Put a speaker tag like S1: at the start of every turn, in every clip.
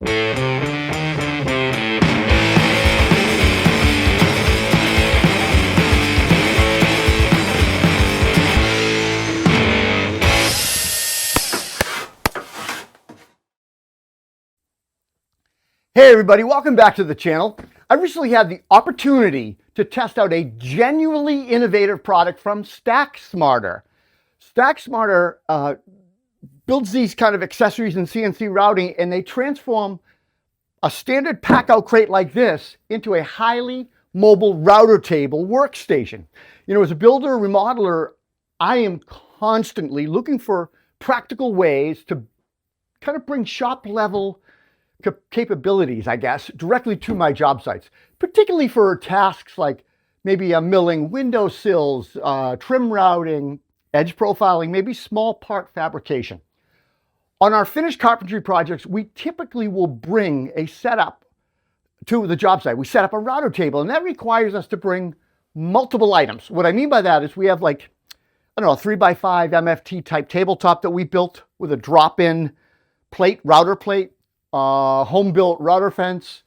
S1: Hey everybody, welcome back to the channel. I recently had the opportunity to test out a genuinely innovative product from StackSmarter. StackSmarter builds these kind of accessories and CNC routing, and they transform a standard pack-out crate like this into a highly mobile router table workstation. You know, as a builder, remodeler, I am constantly looking for practical ways to kind of bring shop level capabilities, I guess, directly to my job sites, particularly for tasks like maybe milling windowsills, trim routing, edge profiling, maybe small part fabrication. On our finished carpentry projects, we typically will bring a setup to the job site. We set up a router table, and that requires us to bring multiple items. What I mean by that is we have like, I don't know, a 3x5 MFT type tabletop that we built with a drop-in plate, router plate, home-built router fence,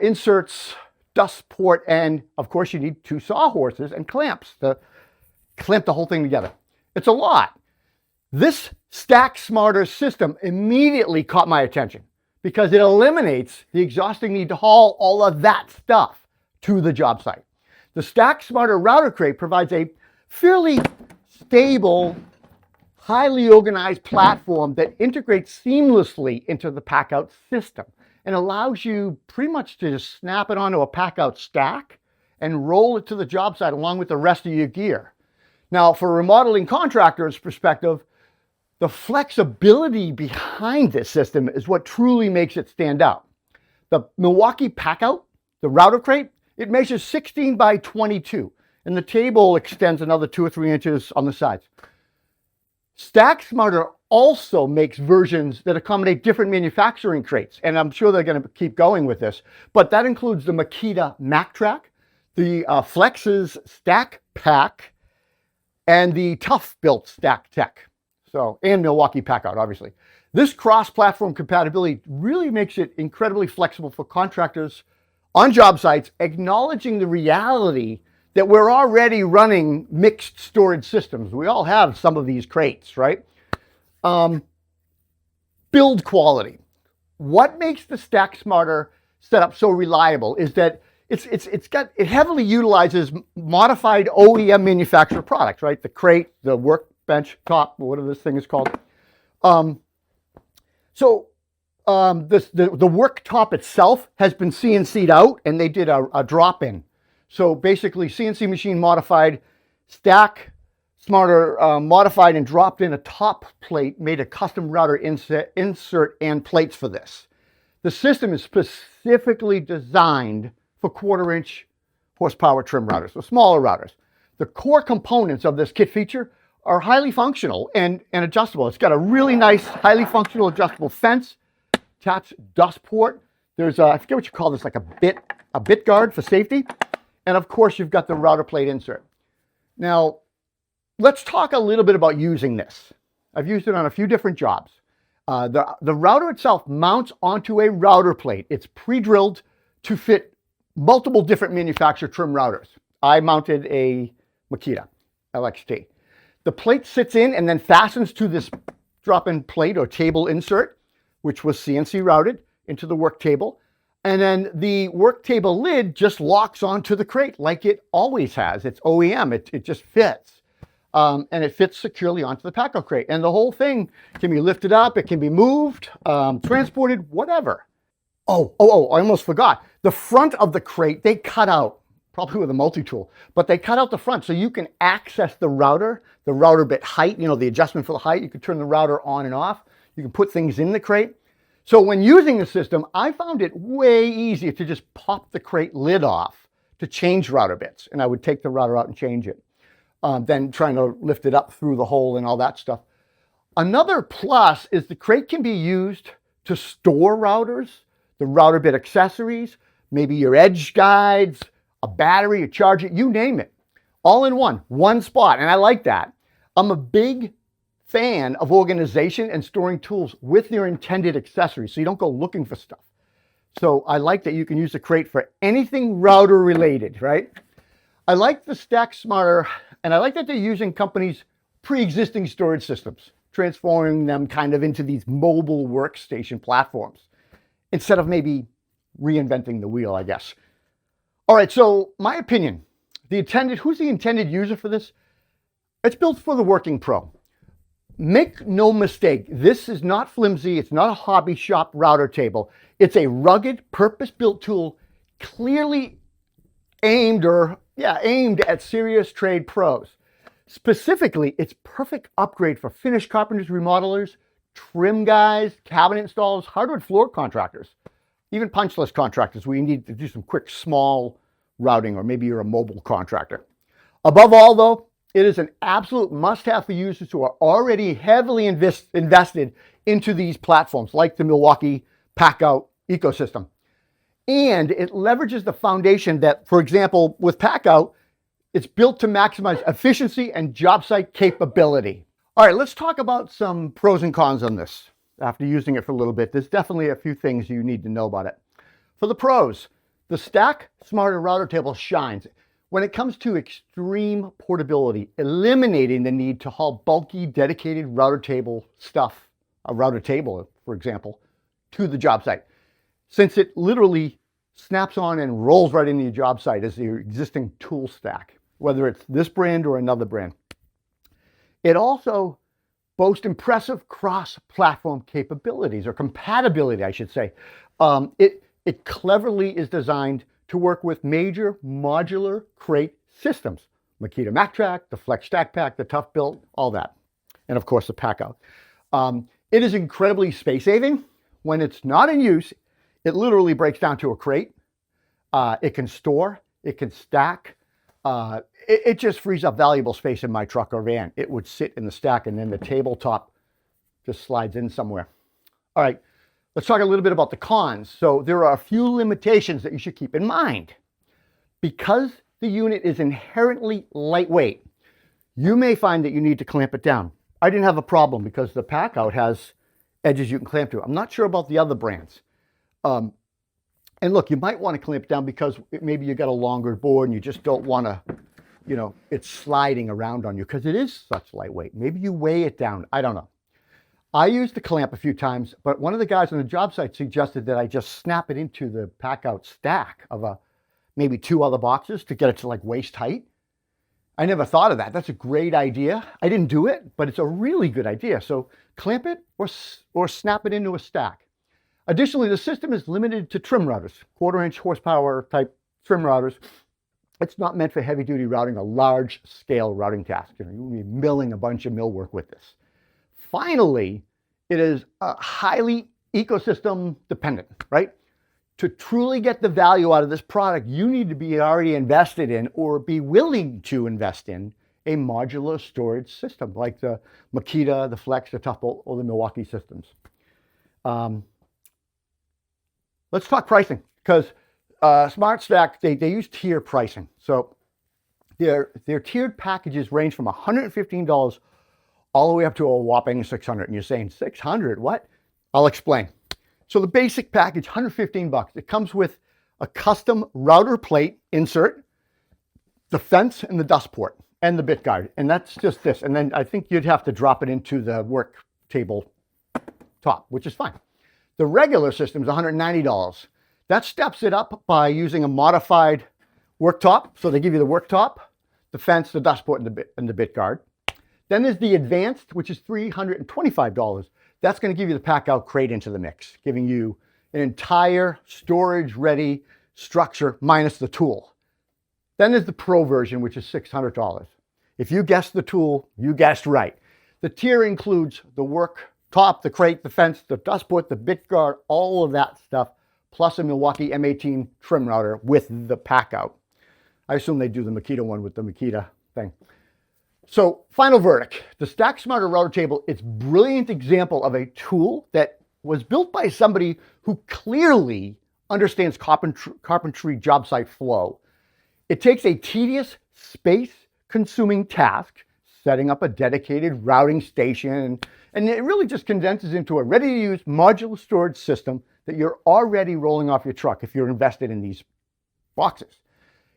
S1: inserts, dust port, and of course you need 2 sawhorses and clamps to clamp the whole thing together. It's a lot. This StackSmarter system immediately caught my attention because it eliminates the exhausting need to haul all of that stuff to the job site. The StackSmarter router crate provides a fairly stable, highly organized platform that integrates seamlessly into the PACKOUT system and allows you pretty much to just snap it onto a PACKOUT stack and roll it to the job site along with the rest of your gear. Now, for a remodeling contractor's perspective, the flexibility behind this system is what truly makes it stand out. The Milwaukee PACKOUT, the router crate, it measures 16 by 22, and the table extends another 2 or 3 inches on the sides. StackSmarter also makes versions that accommodate different manufacturing crates, and I'm sure they're going to keep going with this, but that includes the Makita MacTrack, the Flex's Stack Pack, and the Tough Built Stack Tech, and Milwaukee PACKOUT, obviously. This cross-platform compatibility really makes it incredibly flexible for contractors on job sites, acknowledging the reality that we're already running mixed storage systems. We all have some of these crates, right? Build quality. What makes the StackSmarter setup so reliable is that it heavily utilizes modified OEM manufacturer products, right? The crate, the workbench top, whatever this thing is called. The worktop itself has been CNC'd out, and they did a drop-in. So basically, CNC machine modified, StackSmarter modified and dropped in a top plate, made a custom router insert and plates for this. The system is specifically designed for 1/4-inch horsepower trim routers, so smaller routers. The core components of this kit feature are highly functional and adjustable. It's got a really nice, highly functional adjustable fence, attached dust port. There's I forget what you call this, like a bit guard for safety. And of course, you've got the router plate insert. Now, let's talk a little bit about using this. I've used it on a few different jobs. The router itself mounts onto a router plate. It's pre-drilled to fit multiple different manufacturer trim routers. I mounted a Makita LXT. The plate sits in and then fastens to this drop-in plate or table insert, which was CNC routed into the work table. And then the work table lid just locks onto the crate like it always has. It's OEM, it just fits. And it fits securely onto the PACKOUT crate. And the whole thing can be lifted up, it can be moved, transported, whatever. I almost forgot. The front of the crate, they cut out, probably with a multi-tool, but they cut out the front so you can access the router bit height, you know, the adjustment for the height. You can turn the router on and off. You can put things in the crate. So when using the system, I found it way easier to just pop the crate lid off to change router bits. And I would take the router out and change it, then trying to lift it up through the hole and all that stuff. Another plus is the crate can be used to store routers, the router bit accessories, maybe your edge guides, a battery, a charger, you name it. All in one spot. And I like that. I'm a big fan of organization and storing tools with their intended accessories, so you don't go looking for stuff. So I like that you can use the crate for anything router related, right? I like the StackSmarter, and I like that they're using companies' pre-existing storage systems, transforming them kind of into these mobile workstation platforms, instead of maybe reinventing the wheel, I guess. All right, so my opinion, who's the intended user for this? It's built for the working pro. Make no mistake, this is not flimsy, it's not a hobby shop router table. It's a rugged, purpose-built tool, clearly aimed at serious trade pros. Specifically, it's perfect upgrade for finished carpenters, remodelers, trim guys, cabinet installers, hardwood floor contractors, even punch list contractors where you need to do some quick small routing, or maybe you're a mobile contractor. Above all, though, it is an absolute must-have for users who are already heavily invested into these platforms, like the Milwaukee PACKOUT ecosystem. And it leverages the foundation that, for example, with PACKOUT, it's built to maximize efficiency and job site capability. All right, let's talk about some pros and cons on this. After using it for a little bit, there's definitely a few things you need to know about it. For the pros, the StackSmarter router table shines when it comes to extreme portability, eliminating the need to haul bulky, dedicated router table stuff, a router table, for example, to the job site, since it literally snaps on and rolls right into your job site as your existing tool stack, whether it's this brand or another brand. It also boasts impressive cross-platform capabilities, or compatibility, I should say. It cleverly is designed to work with major modular crate systems, Makita MacTrack, the Flex Stack Pack, the Tough Built, all that, and of course the PACKOUT. It is incredibly space-saving. When it's not in use, it literally breaks down to a crate. It can store, it can stack. It just frees up valuable space in my truck or van. It would sit in the stack, and then the tabletop just slides in somewhere. All right, let's talk a little bit about the cons. So there are a few limitations that you should keep in mind. Because the unit is inherently lightweight, you may find that you need to clamp it down. I didn't have a problem because the PACKOUT has edges you can clamp to. I'm not sure about the other brands. And look, you might want to clamp it down because maybe you got a longer board and you just don't want to, it's sliding around on you because it is such lightweight. Maybe you weigh it down. I don't know. I used the clamp a few times, but one of the guys on the job site suggested that I just snap it into the PACKOUT stack of maybe 2 other boxes to get it to like waist height. I never thought of that. That's a great idea. I didn't do it, but it's a really good idea. So clamp it or snap it into a stack. Additionally, the system is limited to trim routers, 1/4-inch horsepower type trim routers. It's not meant for heavy-duty routing, a large-scale routing task. You'll be milling a bunch of millwork with this. Finally, it is highly ecosystem dependent, right? To truly get the value out of this product, you need to be already invested in or be willing to invest in a modular storage system like the Makita, the Flex, the Tough Built, or the Milwaukee systems. Let's talk pricing, because SmartStack, they use tier pricing. So their tiered packages range from $115 all the way up to a whopping $600. And you're saying, $600? What? I'll explain. So the basic package, $115. It comes with a custom router plate insert, the fence and the dust port, and the bit guard. And that's just this. And then I think you'd have to drop it into the work table top, which is fine. The regular system is $190. That steps it up by using a modified work top. So they give you the work top, the fence, the dust port, and the bit guard. Then there's the advanced, which is $325. That's going to give you the PACKOUT crate into the mix, giving you an entire storage-ready structure minus the tool. Then there's the Pro version, which is $600. If you guessed the tool, you guessed right. The tier includes the work top, the crate, the fence, the dust port, the bit guard, all of that stuff, plus a Milwaukee M18 trim router with the PACKOUT. I assume they do the Makita one with the Makita thing. So, final verdict. The StackSmarter router table, it's a brilliant example of a tool that was built by somebody who clearly understands carpentry job site flow. It takes a tedious, space-consuming task, setting up a dedicated routing station, and it really just condenses into a ready-to-use modular storage system that you're already rolling off your truck if you're invested in these boxes.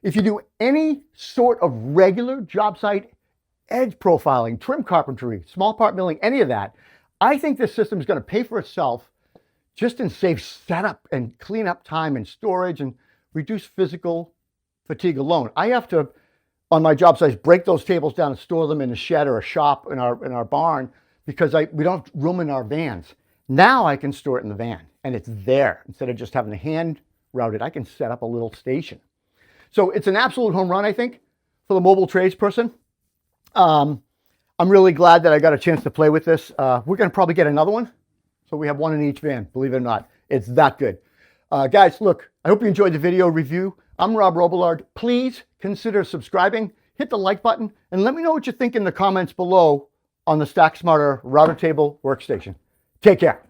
S1: If you do any sort of regular job site edge profiling, trim carpentry, small part milling, any of that, I think this system is going to pay for itself just in save setup and cleanup time and storage and reduce physical fatigue alone. I have to, on my job sites, break those tables down and store them in a shed or a shop in our barn because we don't have room in our vans. Now I can store it in the van and it's there. Instead of just having to hand route it, I can set up a little station. So it's an absolute home run, I think, for the mobile tradesperson. I'm really glad that I got a chance to play with this. We're going to probably get another one. So we have one in each van, believe it or not. It's that good. Guys, look, I hope you enjoyed the video review. I'm Rob Robillard. Please consider subscribing, hit the like button, and let me know what you think in the comments below on the StackSmarter router table workstation. Take care.